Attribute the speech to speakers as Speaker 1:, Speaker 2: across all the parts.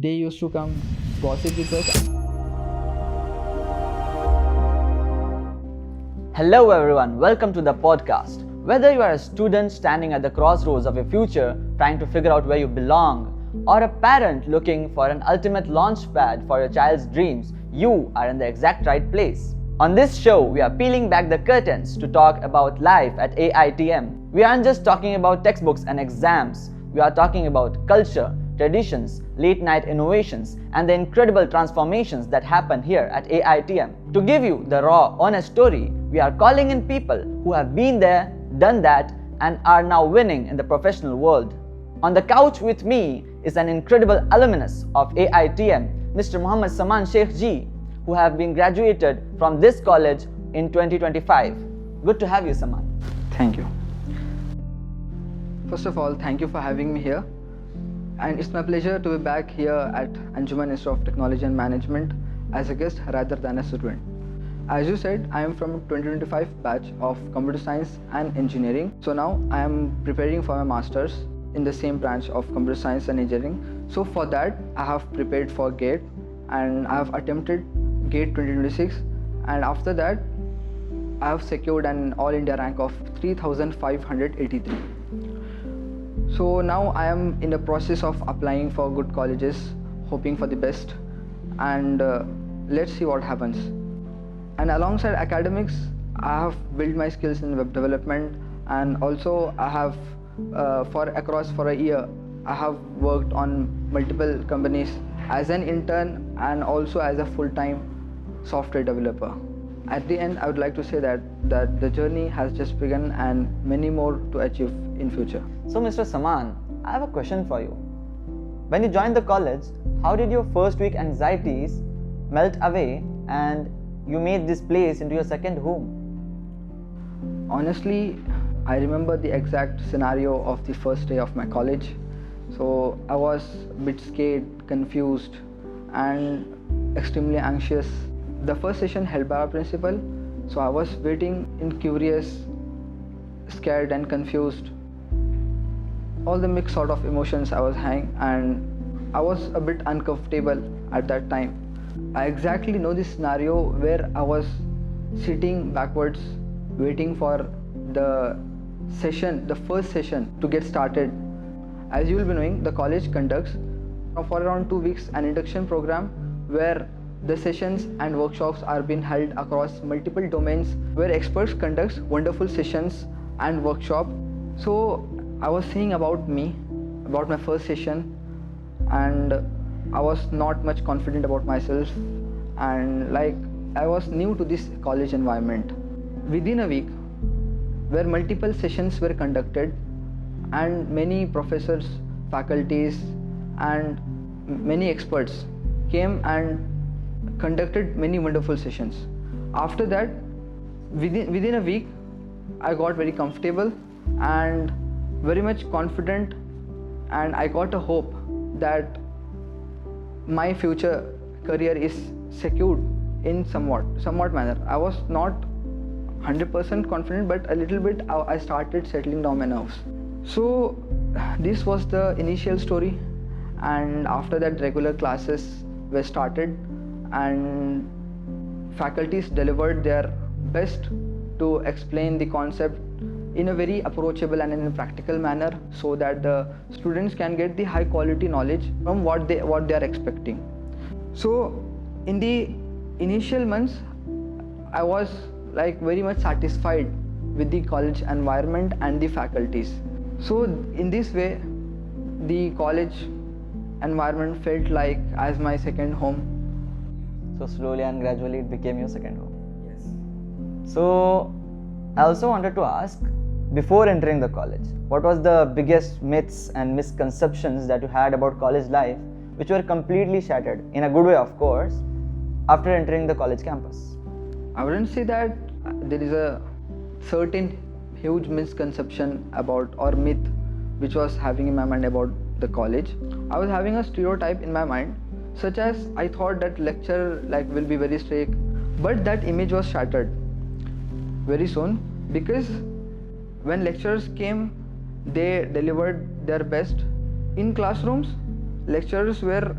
Speaker 1: they used to come gossip with us.
Speaker 2: Hello everyone, welcome to the podcast. Whether you are a student standing at the crossroads of your future, trying to figure out where you belong, or a parent looking for an ultimate launch pad for your child's dreams, you are in the exact right place. On this show, we are peeling back the curtains to talk about life at AITM. We aren't just talking about textbooks and exams, we are talking about culture, traditions, late night innovations, and the incredible transformations that happen here at AITM. To give you the raw, honest story, we are calling in people who have been there, done that, and are now winning in the professional world. On the couch with me is an incredible alumnus of AITM, Mr. Samaan Sheikhji, who have been graduated from this college in 2025. Good to have you, Samaan.
Speaker 1: Thank you. First of all, thank you for having me here. And it's my pleasure to be back here at Anjuman Institute of Technology and Management as a guest rather than a student. As you said, I am from 2025 batch of Computer Science and Engineering. So now I am preparing for my Masters in the same branch of Computer Science and Engineering. So for that, I have prepared for GATE and I have attempted GATE 2026. And after that, I have secured an All India rank of 3,583. So now I am in the process of applying for good colleges, hoping for the best, and let's see what happens. And alongside academics, I have built my skills in web development, and also I have for a year I have worked on multiple companies as an intern and also as a full-time software developer. At the end, I would like to say that the journey has just begun and many more to achieve in future.
Speaker 2: So Mr. Samaan, I have a question for you. When you joined the college, how did your first week anxieties melt away and you made this place into your second home?
Speaker 1: Honestly, I remember the exact scenario of the first day of my college. So I was a bit scared, confused, and extremely anxious. The first session held by our principal, so I was waiting in curious, scared and confused. All the mixed sort of emotions I was having, and I was a bit uncomfortable at that time. I exactly know this scenario where I was sitting backwards, waiting for the first session to get started. As you will be knowing, the college conducts for around 2 weeks an induction program where the sessions and workshops are being held across multiple domains where experts conduct wonderful sessions and workshops. So I was saying about my first session, and I was not much confident about myself, and I was new to this college environment. Within a week, where multiple sessions were conducted and many professors, faculties and many experts came and conducted many wonderful sessions. After that, within a week, I got very comfortable and very much confident, and I got a hope that my future career is secured in somewhat manner. I was not 100% confident, but a little bit I started settling down my nerves. So this was the initial story, and after that regular classes were started and faculties delivered their best to explain the concept in a very approachable and in a practical manner so that the students can get the high quality knowledge from what they are expecting. So in the initial months, I was very much satisfied with the college environment and the faculties. So in this way, the college environment felt like as my second home.
Speaker 2: So slowly and gradually it became your second home. Yes. So I also wanted to ask, before entering the college, what was the biggest myths and misconceptions that you had about college life which were completely shattered, in a good way of course, after entering the college campus?
Speaker 1: I wouldn't say that there is a certain huge misconception about or myth which was having in my mind about the college. I was having a stereotype in my mind, such as I thought that lecture will be very strict, but that image was shattered very soon, because when lecturers came, they delivered their best. In classrooms, lecturers were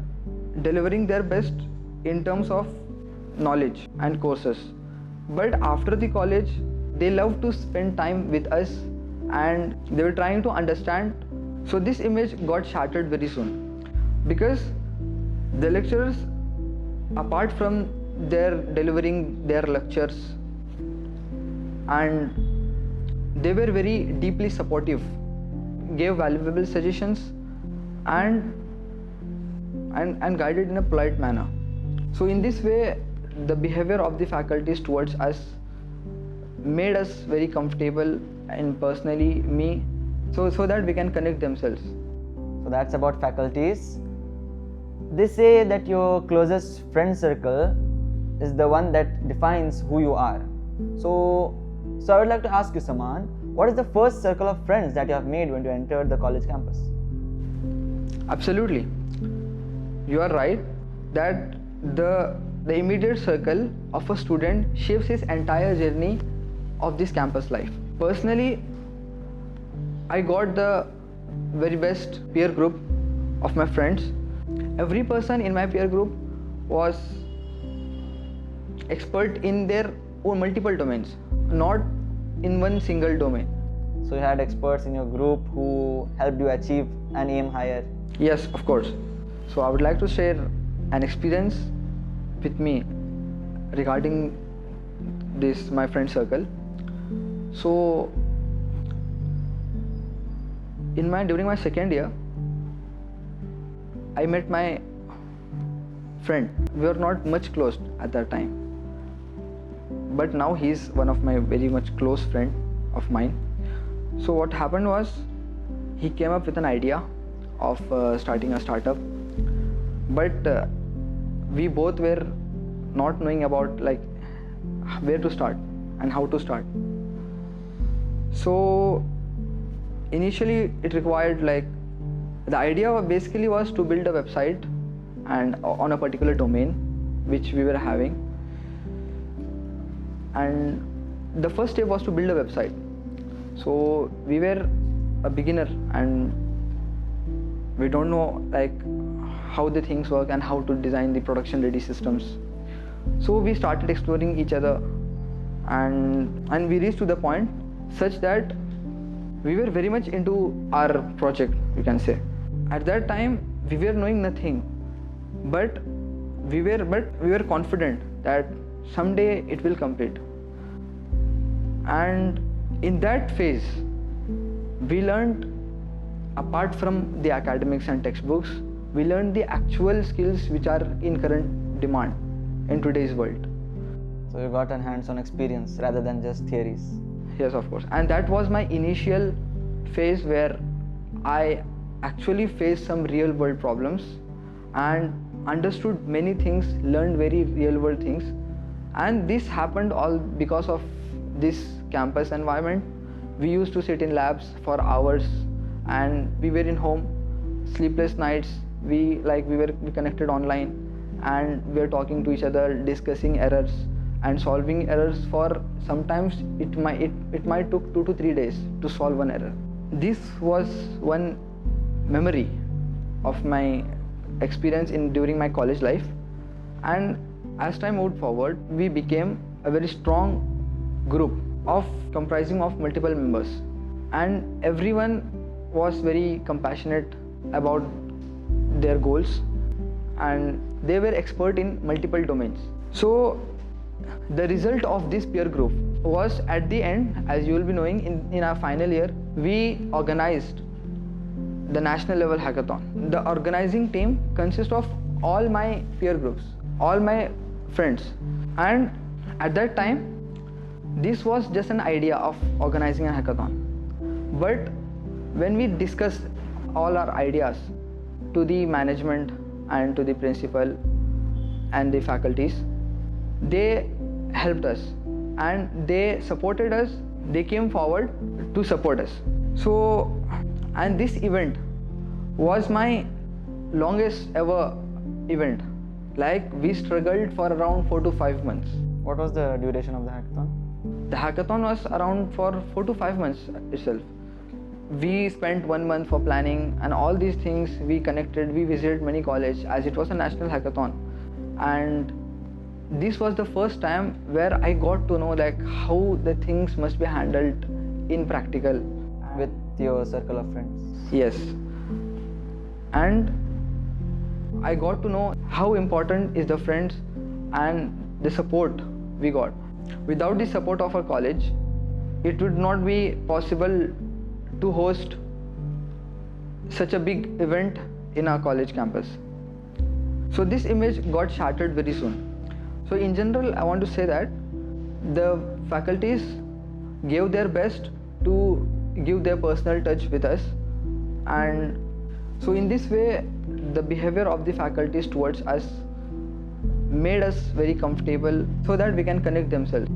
Speaker 1: delivering their best in terms of knowledge and courses. But after the college, they love to spend time with us and they were trying to understand. So this image got shattered very soon because the lecturers, apart from their delivering their lectures, and they were very deeply supportive, gave valuable suggestions and guided in a polite manner. So in this way, the behavior of the faculties towards us made us very comfortable, and personally me, so that we can connect themselves.
Speaker 2: So that's about faculties. They say that your closest friend circle is the one that defines who you are. So I would like to ask you, Samaan, what is the first circle of friends that you have made when you entered the college campus?
Speaker 1: Absolutely. You are right that the immediate circle of a student shapes his entire journey of this campus life. Personally, I got the very best peer group of my friends. Every person in my peer group was expert in their own multiple domains, not in one single domain.
Speaker 2: So you had experts in your group who helped you achieve and aim higher?
Speaker 1: Yes, of course. So I would like to share an experience with me regarding this, my friend circle. So during my second year, I met my friend. We were not much close at that time, but now he's one of my very much close friend of mine. So what happened was, he came up with an idea of starting a startup, but we both were not knowing about like where to start and how to start. So initially it required, like, the idea basically was to build a website and on a particular domain which we were having, and the first step was to build a website. So we were a beginner and we don't know like how the things work and how to design the production ready systems. So we started exploring each other, and we reached to the point such that we were very much into our project, you can say. At that time we were knowing nothing, but we were confident that someday it will complete. And in that phase we learned, apart from the academics and textbooks, we learned the actual skills which are in current demand in today's world.
Speaker 2: So you got a hands-on experience rather than just theories.
Speaker 1: Yes, of course. And that was my initial phase where I actually faced some real world problems and understood many things, learned very real world things. And this happened all because of this campus environment. We used to sit in labs for hours and we were in home, sleepless nights. We connected online and we were talking to each other, discussing errors and solving errors. For sometimes it might took 2 to 3 days to solve one error. This was one memory of my experience during my college life, and as time moved forward, we became a very strong group comprising of multiple members, and everyone was very compassionate about their goals and they were expert in multiple domains. So the result of this peer group was, at the end, as you will be knowing, in our final year, we organized the national level hackathon. The organizing team consists of all my peer groups, all my friends, and at that time this was just an idea of organizing a hackathon. But when we discussed all our ideas to the management and to the principal and the faculties, they helped us and they supported us. They came forward to support us. So, and this event was my longest ever event. Like, we struggled for around 4 to 5 months.
Speaker 2: What was the duration of the hackathon?
Speaker 1: The hackathon was around for 4 to 5 months itself. we spent 1 month for planning, and all these things we connected, we visited many colleges as it was a national hackathon. And this was the first time where I got to know like how the things must be handled in practical
Speaker 2: with your circle of friends.
Speaker 1: Yes, and I got to know how important is the friends and the support we got. Without the support of our college, it would not be possible to host such a big event in our college campus. So this image got shattered very soon. So in general, I want to say that the faculties gave their best to give their personal touch with us, and so in this way the behavior of the faculties towards us made us very comfortable so that we can connect themselves.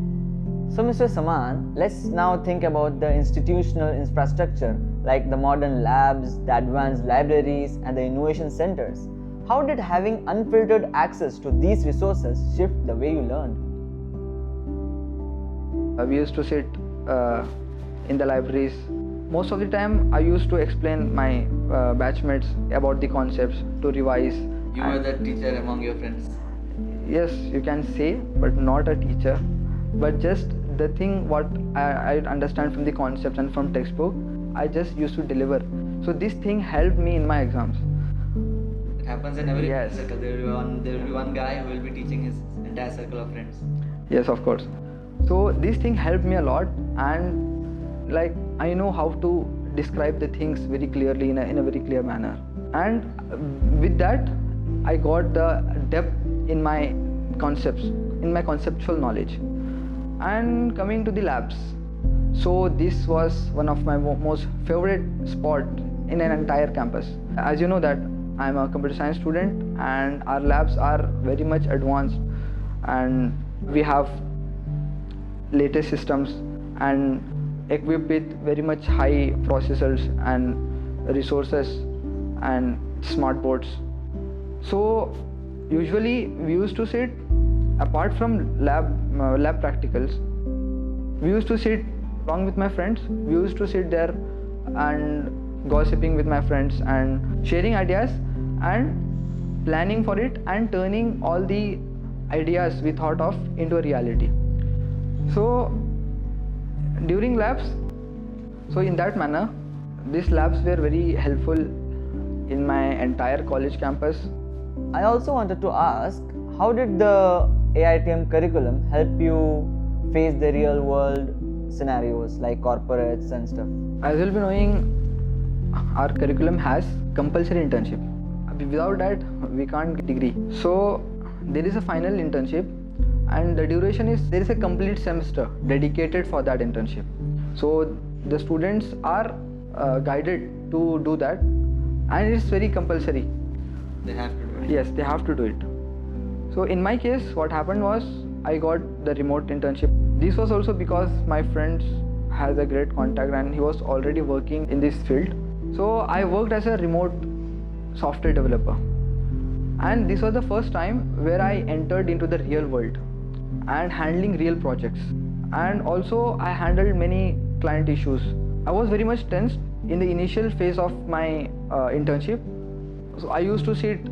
Speaker 2: So Mr. Samaan, let's now think about the institutional infrastructure like the modern labs, the advanced libraries and the innovation centers. How did having unfiltered access to these resources shift the way you learned?
Speaker 1: We used to sit in the libraries. Most of the time I used to explain my batchmates about the concepts to revise.
Speaker 2: You were the teacher among your friends?
Speaker 1: Yes, you can say, but not a teacher. But just the thing what I understand from the concepts and from textbook, I just used to deliver. So this thing helped me in my exams.
Speaker 2: It happens in every
Speaker 1: Yes.
Speaker 2: circle. There will be one guy who will be teaching his entire circle of friends.
Speaker 1: Yes, of course. So this thing helped me a lot, and like I know how to describe the things very clearly in a very clear manner. And with that, I got the depth in my concepts, in my conceptual knowledge. And coming to the labs, so this was one of my most favorite spot in an entire campus. As you know that I'm a computer science student, and our labs are very much advanced, and we have latest systems and equipped with very much high processors and resources and smart boards. So usually we used to sit apart from lab practicals. We used to sit along with my friends. We used to sit there and gossiping with my friends and sharing ideas and planning for it and turning all the ideas we thought of into a reality. So during labs, so in that manner, these labs were very helpful in my entire college campus.
Speaker 2: I also wanted to ask, how did the AITM curriculum help you face the real world scenarios like corporates and stuff?
Speaker 1: As you'll be knowing, our curriculum has compulsory internship. Without that, we can't get degree. So there is a final internship, and the duration is, there is a complete semester dedicated for that internship. So the students are guided to do that, and it's very compulsory.
Speaker 2: They have to do it.
Speaker 1: Yes, they have to do it. So in my case, what happened was I got the remote internship. This was also because my friend has a great contact and he was already working in this field. So I worked as a remote software developer. And this was the first time where I entered into the real world and handling real projects. And also I handled many client issues. I was very much tensed in the initial phase of my internship. So I used to sit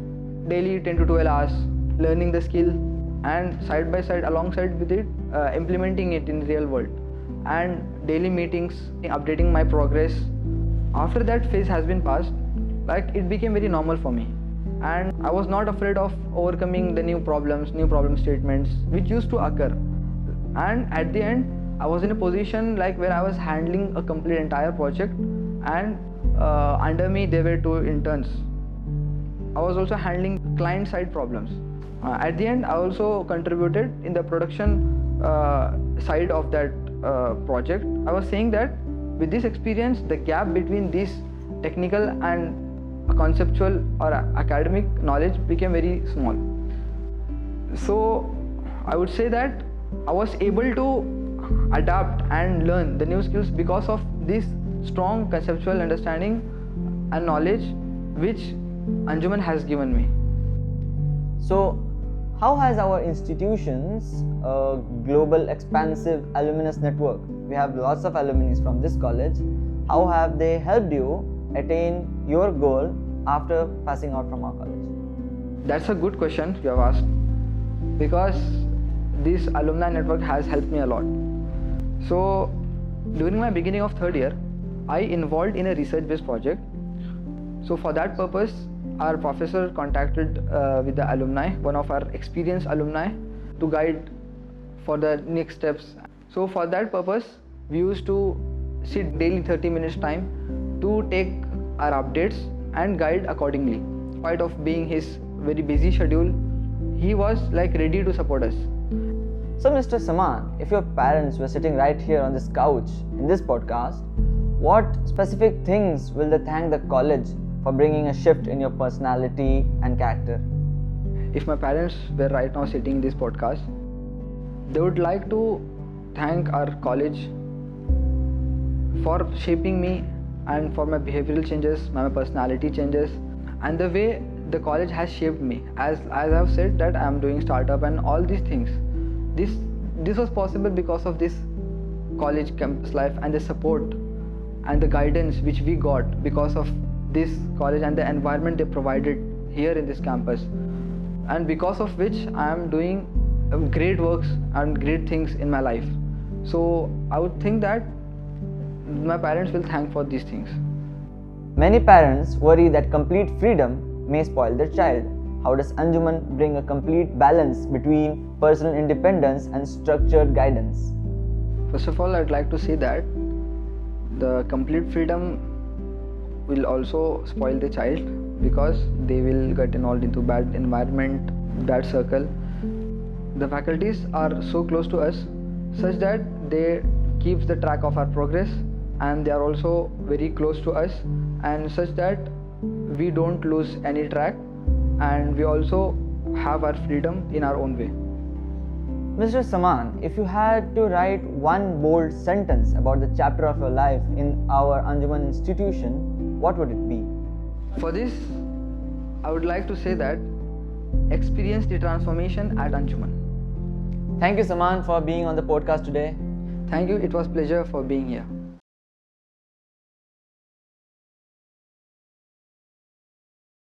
Speaker 1: daily 10 to 12 hours learning the skill, and side by side alongside with it implementing it in the real world, and daily meetings, updating my progress. After that phase has been passed, like it became very normal for me, and I was not afraid of overcoming the new problem statements which used to occur. And at the end I was in a position like where I was handling a complete entire project, and under me there were 2 interns. I was also handling client side problems. At the end I also contributed in the production side of that project. I was saying that with this experience, the gap between this technical and conceptual or academic knowledge became very small. So I would say that I was able to adapt and learn the new skills because of this strong conceptual understanding and knowledge which Anjuman has given me.
Speaker 2: So, how has our institutions a global expansive alumnus network? We have lots of alumni from this college. how have they helped you attain your goal after passing out from our college?
Speaker 1: That's a good question you have asked, because this alumni network has helped me a lot. So during my beginning of third year, I involved in a research-based project. So for that purpose, our professor contacted with the alumni, one of our experienced alumni, to guide for the next steps. So for that purpose, we used to sit daily 30 minutes time to take our updates and guide accordingly. In spite of being his very busy schedule, he was like ready to support us.
Speaker 2: So Mr. Samaan, if your parents were sitting right here on this couch in this podcast, what specific things will they thank the college for bringing a shift in your personality and character?
Speaker 1: If my parents were right now sitting in this podcast, they would like to thank our college for shaping me and for my behavioral changes, my personality changes, and the way the college has shaped me. As I've said that I am doing startup and all these things. This was possible because of this college campus life and the support and the guidance which we got because of this college and the environment they provided here in this campus, and because of which I am doing great works and great things in my life. So I would think that my parents will thank for these things.
Speaker 2: Many parents worry that complete freedom may spoil their child. How does Anjuman bring a complete balance between personal independence and structured guidance?
Speaker 1: First of all, I'd like to say that the complete freedom will also spoil the child, because they will get involved into bad environment, bad circle. The faculties are so close to us such that they keep the track of our progress, and they are also very close to us, and such that we don't lose any track, and we also have our freedom in our own way.
Speaker 2: Mr. Samaan, if you had to write one bold sentence about the chapter of your life in our Anjuman institution, what would it be?
Speaker 1: For this, I would like to say that experience the transformation at Anjuman.
Speaker 2: Thank you, Samaan, for being on the podcast today.
Speaker 1: Thank you. It was a pleasure for being here.